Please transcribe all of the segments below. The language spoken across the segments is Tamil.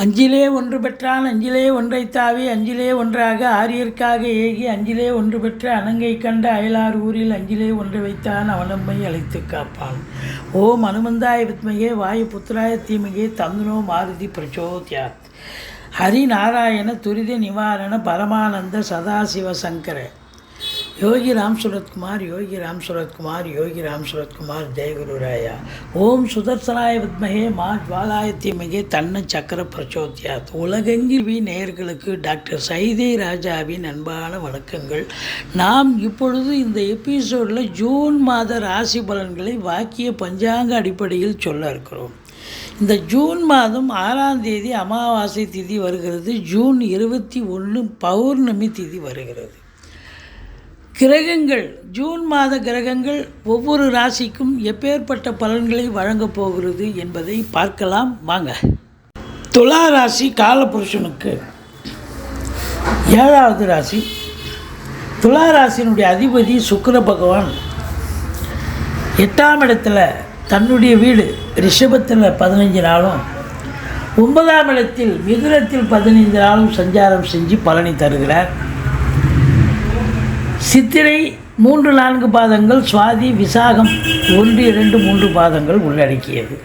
அஞ்சிலே ஒன்று பெற்றான் அஞ்சிலே ஒன்றைத் தாவி அஞ்சிலே ஒன்றாக ஆரியர்க்காக ஏகி அஞ்சிலே ஒன்று பெற்ற அணங்கை கண்ட அயலார் ஊரில் அஞ்சிலே ஒன்று வைத்தான் அவனம்மை அழைத்து காப்பான். ஓம் அனுமந்தாய வித்மகே வாயு புத்திராய தீமகே தந்துனோ மாருதி பிரச்சோத்யாத். ஹரிநாராயண துரித நிவாரண பரமானந்த சதாசிவ சங்கர யோகி ராம் சுரத்குமார் யோகி ராம் சுரத்குமார் யோகி ராம் சுரத்குமார் ஜெயகுருராயா. ஓம் சுதர்சனாய வித்மகே மா ஜ்வாலாய தீமகே தன்ன சக்கர பிரச்சோத்யாத். உலகெங்கில் நேயர்களுக்கு டாக்டர் சைதை ராஜாவின் அன்பான வணக்கங்கள். நாம் இப்பொழுது இந்த எபிசோடில் ஜூன் மாத ராசி பலன்களை வாக்கிய பஞ்சாங்க அடிப்படையில் சொல்ல இருக்கிறோம். இந்த ஜூன் மாதம் 6ஆம் தேதி அமாவாசை திதி வருகிறது. ஜூன் 21 பௌர்ணமி திதி வருகிறது. கிரகங்கள், ஜூன் மாத கிரகங்கள் ஒவ்வொரு ராசிக்கும் எப்பேற்பட்ட பலன்களை வழங்கப் போகிறது என்பதை பார்க்கலாம் வாங்க. துலா ராசி காலபுருஷனுக்கு 7வது ராசி. துலா ராசியினுடைய அதிபதி சுக்கிர பகவான் 8ஆம் இடத்துல தன்னுடைய வீடு ரிஷபத்தில் 15 நாளும் 9ஆம் இடத்தில் மிதுனத்தில் 15 நாளும் சஞ்சாரம் செஞ்சு பலனை தருகிறார். சித்திரை 3-4 பாதங்கள், சுவாதி விசாகம் 1-2-3 பாதங்கள் உள்ளடக்கியது.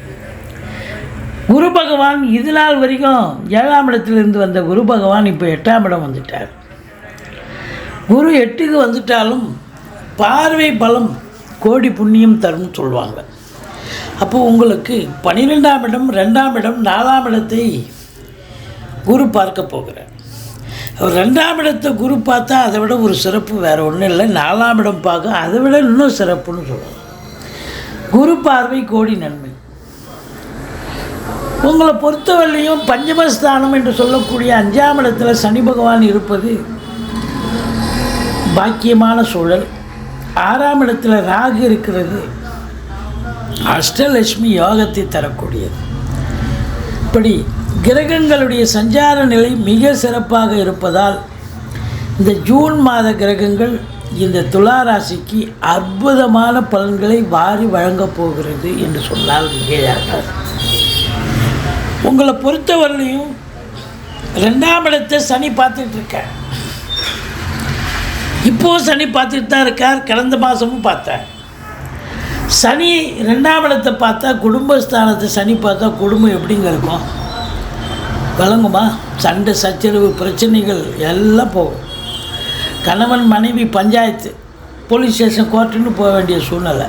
குரு பகவான் இது நாள் வரைக்கும் 7ஆம் இடத்திலிருந்து வந்த குரு பகவான் இப்போ 8ஆம் இடம் வந்துட்டார். குரு 8க்கு வந்துட்டாலும் பார்வை பலம் கோடி புண்ணியம் தரும் சொல்லுவாங்க. அப்போ உங்களுக்கு 12ஆம் இடம், 2ஆம் இடம், 4ஆம் இடத்தை குரு பார்க்க போகிறார். 2ஆம் இடத்தை குரு பார்த்தா அதை விட ஒரு சிறப்பு வேறு ஒன்றும் இல்லை. 4ஆம் இடம் பார்க்க அதை விட இன்னும் சிறப்புன்னு சொல்லலாம். குரு பார்வை கோடி நன்மை. உங்களை பொறுத்தவரையிலையும் பஞ்சமஸ்தானம் என்று சொல்லக்கூடிய 5ஆம் இடத்துல சனி பகவான் இருப்பது பாக்கியமான சூழல். 6ஆம் இடத்துல ராகு இருக்கிறது அஷ்டலட்சுமி யோகத்தை தரக்கூடியது. இப்படி கிரகங்களுடைய சஞ்சார நிலை மிக சிறப்பாக இருப்பதால் இந்த ஜூன் மாத கிரகங்கள் இந்த துலா ராசிக்கு அற்புதமான பலன்களை வாரி வழங்கப் போகிறது என்று சொன்னால் மிகையாக. உங்களை பொறுத்தவரையிலையும் 2ஆம் இடத்தை சனி பார்த்துட்டு இருக்கார். இப்போது சனி பார்த்துட்டு தான் இருக்கார். கடந்த மாதமும் பார்த்தார். சனி 2ஆம் இடத்தை பார்த்தா குடும்பஸ்தானத்தை சனி பார்த்தா குடும்பம் எப்படிங்க இருக்கும்? வழங்குமா? சண்டை சச்சரவு பிரச்சனைகள் எல்லாம் போகும். கணவன் மனைவி பஞ்சாயத்து, போலீஸ் ஸ்டேஷன், கோர்ட்டுன்னு போக வேண்டிய சூழ்நிலை.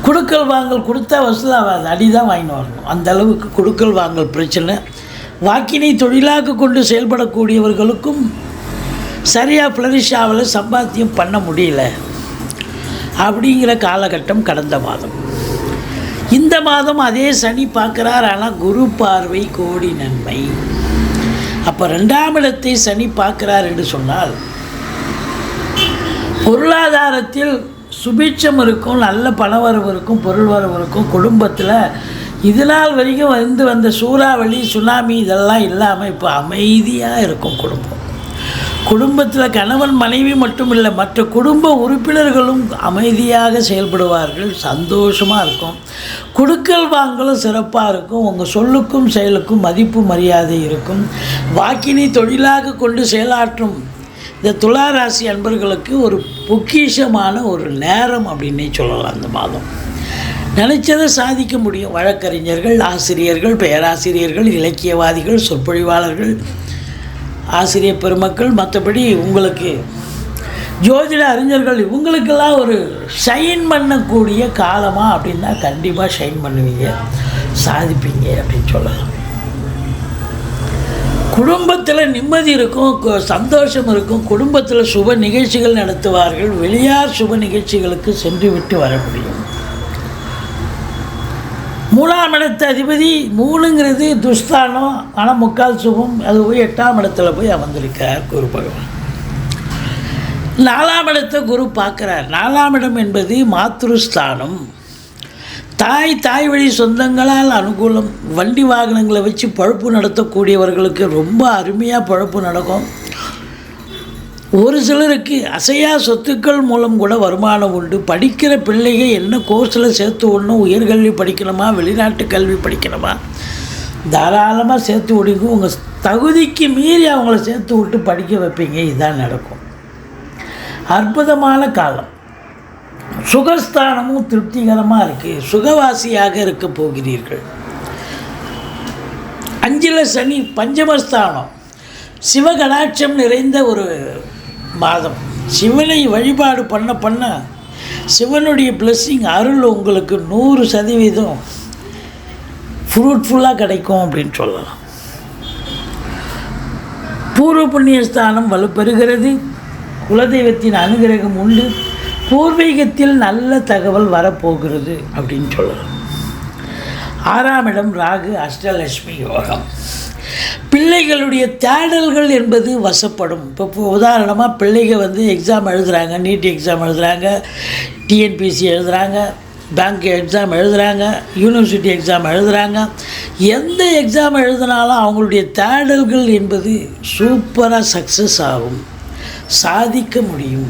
கொடுக்கல் வாங்கல் கொடுத்தா வசூலாகாது, அடி தான் வாங்கிட்டு வரணும். அந்த அளவுக்கு கொடுக்கல் வாங்கல் பிரச்சனை. வாக்கினை தொழிலாக கொண்டு செயல்படக்கூடியவர்களுக்கும் சரியாக ஃப்ளரிஷ் ஆகலை, சம்பாத்தியம் பண்ண முடியல அப்படிங்கிற காலகட்டம் கடந்த மாதம். இந்த மாதம் அதே சனி பார்க்குறார். ஆனால் குரு பார்வை கோடி நன்மை. அப்போ 2ஆம் இடத்தை சனி பார்க்குறார் என்று சொன்னால் பொருளாதாரத்தில் சுபிட்சம் இருக்கும், நல்ல பணவரவு இருக்கும், பொருள் வரவு இருக்கும். குடும்பத்தில் இது நாள் வரைக்கும் வந்த சூறாவளி சுனாமி இதெல்லாம் இல்லாமல் இப்போ அமைதியாக இருக்கும் குடும்பம். குடும்பத்தில் கணவன் மனைவி மட்டும் இல்லை, மற்ற குடும்ப உறுப்பினர்களும் அமைதியாக செயல்படுவார்கள். சந்தோஷமாக இருக்கும். கொடுக்கல் வாங்கலும் சிறப்பாக இருக்கும். உங்கள் சொல்லுக்கும் செயலுக்கும் மதிப்பு மரியாதை இருக்கும். வாக்கினை தொழிலாக கொண்டு செயலாற்றும் இந்த துலா ராசி அன்பர்களுக்கு ஒரு பொக்கிஷமான ஒரு நேரம் அப்படின்னே சொல்லலாம். அந்த மாதம் நினைச்சதை சாதிக்க முடியும். வழக்கறிஞர்கள், ஆசிரியர்கள், பேராசிரியர்கள், இலக்கியவாதிகள், சொற்பொழிவாளர்கள், ஆசிரியர் பெருமக்கள், மற்றபடி உங்களுக்கு ஜோதிட அறிஞர்கள், இவங்களுக்கெல்லாம் ஒரு ஷைன் பண்ணக்கூடிய காலமாக அப்படின்னா கண்டிப்பாக ஷைன் பண்ணுவீங்க, சாதிப்பீங்க அப்படின்னு சொல்லலாம். குடும்பத்தில் நிம்மதி இருக்கும், சந்தோஷம் இருக்கும். குடும்பத்தில் சுப நிகழ்ச்சிகள் நடத்துவார்கள். வெளியார் சுப நிகழ்ச்சிகளுக்கு சென்று விட்டு வர முடியும். 3ஆம் இடத்து அதிபதி 3ங்கிறது துஸ்தானம், ஆனால் முக்கால் சுபம். அது போய் 8ஆம் இடத்துல போய் அமர்ந்திருக்கார் குரு பகவான். 4ஆம் இடத்தை குரு பார்க்குறார். 4ஆம் இடம் என்பது மாத்ருஸ்தானம். தாய் வழி சொந்தங்களால் அனுகூலம். வண்டி வாகனங்களை வச்சு பழப்பு நடத்தக்கூடியவர்களுக்கு ரொம்ப அருமையாக பழப்பு நடக்கும். ஒரு சிலருக்கு அசையா சொத்துக்கள் மூலம் கூட வருமானம் உண்டு. படிக்கிற பிள்ளைகள் என்ன கோர்ஸில் சேர்த்து விடணும், உயர்கல்வி படிக்கணுமா, வெளிநாட்டு கல்வி படிக்கணுமா, தாராளமாக சேர்த்து விடுங்க. உங்கள் தகுதிக்கு மீறி அவங்கள சேர்த்து விட்டு படிக்க வைப்பீங்க. இதுதான் நடக்கும். அற்புதமான காலம். சுகஸ்தானமும் திருப்திகரமாக இருக்குது. சுகவாசியாக இருக்க போகிறீர்கள். 5ல் சனி, பஞ்சமஸ்தானம். சிவகடாட்சம் நிறைந்த ஒரு மாதம். சிவனை வழிபாடு பண்ண பண்ண சிவனுடைய பிளெஸ்ஸிங், அருள் உங்களுக்கு 100% ஃப்ரூட்ஃபுல்லாக கிடைக்கும் அப்படின்னு சொல்லலாம். பூர்வ புண்ணியஸ்தானம் வலுப்பெறுகிறது. குலதெய்வத்தின் அனுகிரகம் உண்டு. பூர்வீகத்தில் நல்ல தகவல் வரப்போகிறது அப்படின்னு சொல்லலாம். 6ஆம் இடம் ராகு, அஷ்டலட்சுமி யோகம். பிள்ளைகளுடைய தேடல்கள் என்பது வசப்படும். இப்போ உதாரணமாக பிள்ளைங்க எக்ஸாம் எழுதுகிறாங்க, நீட் எக்ஸாம் எழுதுகிறாங்க, டிஎன்பிசி எழுதுகிறாங்க, பேங்க் எக்ஸாம் எழுதுகிறாங்க, யூனிவர்சிட்டி எக்ஸாம் எழுதுகிறாங்க. எந்த எக்ஸாம் எழுதினாலும் அவங்களுடைய தேடல்கள் என்பது சூப்பராக சக்ஸஸ் ஆகும், சாதிக்க முடியும்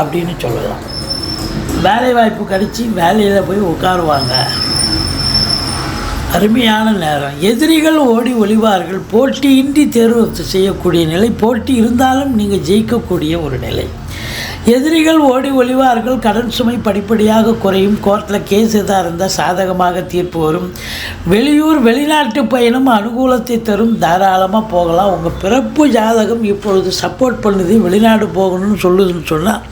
அப்படின்னு சொல்லலாம். வேலைவாய்ப்பு கிடைச்சி வேலையில் போய் உட்காருவாங்க. அருமையான நேரம். எதிரிகள் ஓடி ஒளிவார்கள். போட்டியின்றி தேர்வு செய்யக்கூடிய நிலை. போட்டி இருந்தாலும் நீங்கள் ஜெயிக்கக்கூடிய ஒரு நிலை. எதிரிகள் ஓடி ஒளிவார்கள். கடன் சுமை படிப்படியாக குறையும். கோர்ட்டில் கேஸ் எதாக இருந்தால் சாதகமாக தீர்ப்பு வரும். வெளியூர் வெளிநாட்டு பயணம் அனுகூலத்தை தரும். தாராளமாக போகலாம். உங்கள் பிறப்பு ஜாதகம் இப்பொழுது சப்போர்ட் பண்ணுது, வெளிநாடு போகணும்னு சொல்லுதுன்னு சொன்னால்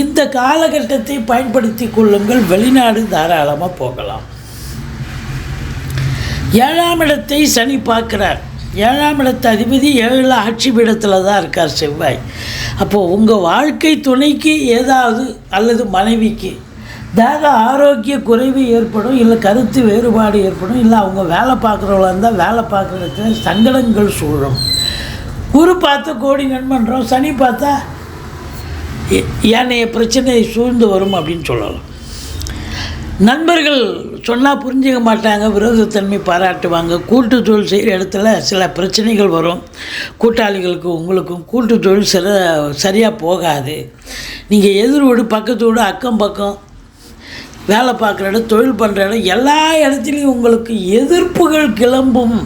இந்த காலகட்டத்தை பயன்படுத்தி கொள்ளுங்கள். வெளிநாடு தாராளமாக போகலாம். 7ஆம் இடத்தை சனி பார்க்குறார். 7ஆம் இடத்து அதிபதி 7ல் ஆட்சி பீடத்தில் தான் இருக்கார் செவ்வாய். அப்போது உங்கள் வாழ்க்கை துணைக்கு ஏதாவது அல்லது மனைவிக்கு தேக ஆரோக்கிய குறைவு ஏற்படும், இல்லை கருத்து வேறுபாடு ஏற்படும், இல்லை அவங்க வேலை பார்க்குறவங்களா இருந்தால் வேலை பார்க்குற இடத்துல சங்கடங்கள் சூழும். குரு பார்த்தா கோடி நன்மன்றம், சனி பார்த்தா ஏனைய பிரச்சனை சூழ்ந்து வரும் அப்படின்னு சொல்லலாம். நண்பர்கள் சொன்னால் புரிஞ்சிக்க மாட்டாங்க, விரோதத்தன்மை பாராட்டுவாங்க. கூட்டு தொழில் செய்கிற இடத்துல சில பிரச்சனைகள் வரும். கூட்டாளிகளுக்கு உங்களுக்கும் கூட்டு தொழில் சரியாக போகாது. நீங்கள் எதிர் வீடு, பக்கத்து வீடு, அக்கம் பக்கம், வேலை பார்க்குற இடம், தொழில் பண்ணுற இடம், எல்லா இடத்துலையும் உங்களுக்கு எதிர்ப்புகள் கிளம்பும்.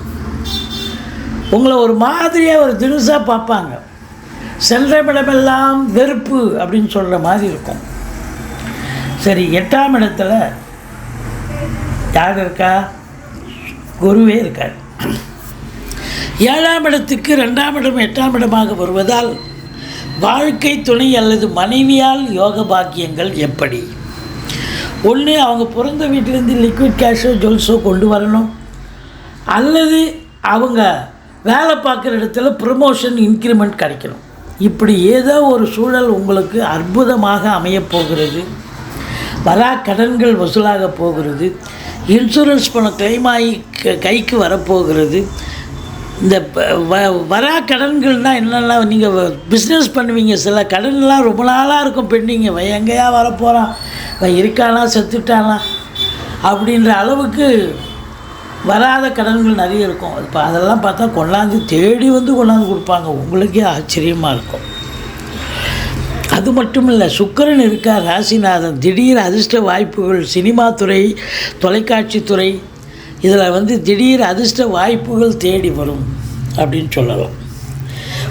உங்களை ஒரு மாதிரியாக ஒரு தினுசாக பார்ப்பாங்க. சென்ற இடமெல்லாம் வெறுப்பு அப்படின்னு சொல்கிற மாதிரி இருக்கும். சரி, 8ஆம் இடத்துல யார் இருக்கா? குருவே இருக்கார். 7ஆம் இடத்துக்கு 2ஆம் இடம் 8ஆம் இடமாக வருவதால் வாழ்க்கை துணை அல்லது மனைவியால் யோக பாக்கியங்கள் எப்படி? ஒன்று, அவங்க பிறந்த வீட்டிலேருந்து லிக்விட் கேஷோ ஜுவல்ஸோ கொண்டு வரணும், அல்லது அவங்க வேலை பார்க்குற இடத்துல ப்ரமோஷன் இன்க்ரிமெண்ட் கிடைக்கணும். இப்படி ஏதோ ஒரு சூழல் உங்களுக்கு அற்புதமாக அமையப்போகிறது. வரா கடன்கள் வசூலாக போகிறது. இன்சூரன்ஸ் பணம் கிளைம் ஆகி கைக்கு வரப்போகிறது. இந்த வரா கடன்கள்னால் என்னென்னா, நீங்கள் பிஸ்னஸ் பண்ணுவீங்க, சில கடன்லாம் ரொம்ப நாளாக இருக்கும் பெண்டிங்க. எங்கேயா வரப்போகிறான், இருக்கானா செத்துட்டானா அப்படின்ற அளவுக்கு வராத கடன்கள் நிறைய இருக்கும். இப்போ அதெல்லாம் பார்த்தா கொண்டாந்து தேடி கொண்டாந்து கொடுப்பாங்க. உங்களுக்கே ஆச்சரியமாக இருக்கும். அது மட்டும் இல்லை, சுக்கிரன் இருக்கார் ராசிநாதன். திடீர் அதிர்ஷ்ட வாய்ப்புகள் சினிமா துறை, தொலைக்காட்சி துறை, இதில் திடீர் அதிர்ஷ்ட வாய்ப்புகள் தேடி வரும் அப்படின்னு சொல்லலாம்.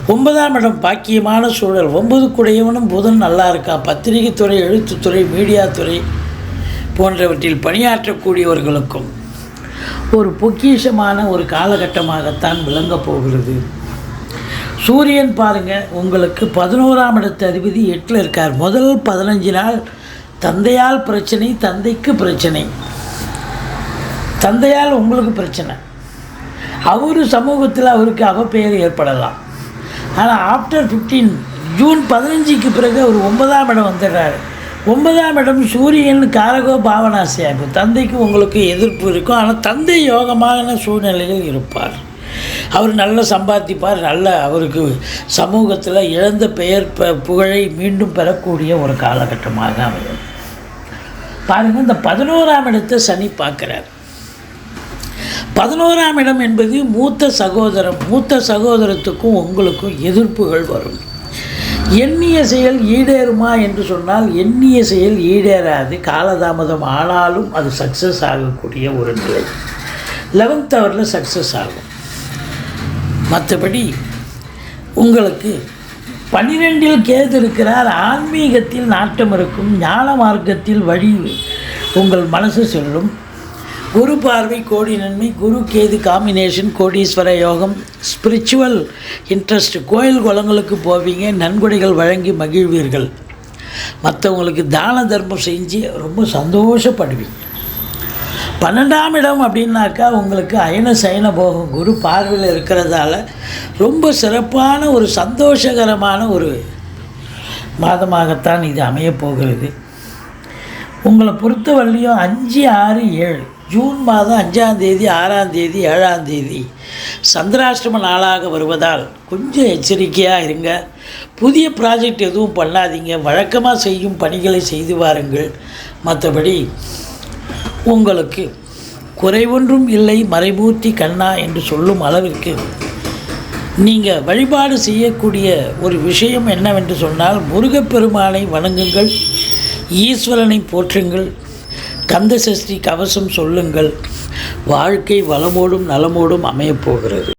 9ஆம் இடம் பாக்கியமான சூழல். 9க்குடையவனும் புதன் நல்லா இருக்கான். பத்திரிகை துறை, எழுத்துத்துறை, மீடியா துறை போன்றவற்றில் பணியாற்றக்கூடியவர்களுக்கும் ஒரு பொக்கிஷமான ஒரு காலகட்டமாகத்தான் விளங்கப் போகிறது. சூரியன் பாருங்கள், உங்களுக்கு 11ஆம் இடத்து அதிபதி 8ல் இருக்கார். முதல் 15 நாள் தந்தையால் பிரச்சனை, தந்தைக்கு பிரச்சனை, தந்தையால் உங்களுக்கு பிரச்சனை, அவர் சமூகத்தில் அவருக்கு அவப்பெயர் ஏற்படலாம். ஆனால் ஆஃப்டர் 15 ஜூன் 15க்கு பிறகு அவர் 9ஆம் இடம் வந்துடுறாரு. 9ஆம் இடம் சூரியன் காரகோ பாவனாசியா. இப்போ தந்தைக்கு உங்களுக்கு எதிர்ப்பு இருக்கும், ஆனால் தந்தை யோகமான சூழ்நிலையில் இருப்பார். அவர் நல்லா சம்பாதிப்பார். நல்ல அவருக்கு சமூகத்தில் இழந்த பெயர் புகழை மீண்டும் பெறக்கூடிய ஒரு காலகட்டமாக அமையும். பாருங்கள், இந்த 11ஆம் இடத்தை சனி பார்க்குறார். 11ஆம் இடம் என்பது மூத்த சகோதரம். மூத்த சகோதரத்துக்கும் உங்களுக்கும் எதிர்ப்புகள் வரும். எண்ணிய செயல் ஈடேறுமா என்று சொன்னால் எண்ணிய செயல் ஈடேறாது. காலதாமதம் ஆனாலும் அது சக்ஸஸ் ஆகக்கூடிய ஒரு நிலை. 11th ஹவரில் சக்ஸஸ் ஆகும். மற்றபடி உங்களுக்கு 12இல் கேது இருக்கிறார். ஆன்மீகத்தில் நாட்டம் இருக்கும். ஞான மார்க்கத்தில் வழி உங்கள் மனசு செல்லும். குரு பார்வை கோடி நன்மை. குரு கேது காம்பினேஷன் கோடீஸ்வர யோகம். Spiritual interest. கோயில் குளங்களுக்கு போவீங்க. நன்கொடைகள் வழங்கி மகிழ்வீர்கள். மற்றவங்களுக்கு தான தர்மம் செஞ்சு ரொம்ப சந்தோஷப்படுவீங்க. 12ஆம் இடம் அப்படின்னாக்கா உங்களுக்கு அயன சயன போகும். குரு பார்வையில் இருக்கிறதால ரொம்ப சிறப்பான ஒரு சந்தோஷகரமான ஒரு மாதமாகத்தான் இது அமையப்போகிறது. உங்களை பொறுத்தவரையிலையும் 5, 6, 7 ஜூன் மாதம் 5ஆம் தேதி, 6ஆம் தேதி, 7ஆம் தேதி சந்திராஷ்டம நாளாக வருவதால் கொஞ்சம் எச்சரிக்கையாக இருங்க. புதிய ப்ராஜெக்ட் எதுவும் பண்ணாதீங்க. வழக்கமாக செய்யும் பணிகளை செய்து வாருங்கள். மற்றபடி உங்களுக்கு குறைவொன்றும் இல்லை மறைமூர்த்தி கண்ணா என்று சொல்லும் அளவிற்கு நீங்கள் வழிபாடு செய்யக்கூடிய ஒரு விஷயம் என்னவென்று சொன்னால், முருகப்பெருமானை வணங்குங்கள், ஈஸ்வரனை போற்றுங்கள், கந்த சஷ்டி கவசம் சொல்லுங்கள். வாழ்க்கை வளமோடும் நலமோடும் அமையப்போகிறது.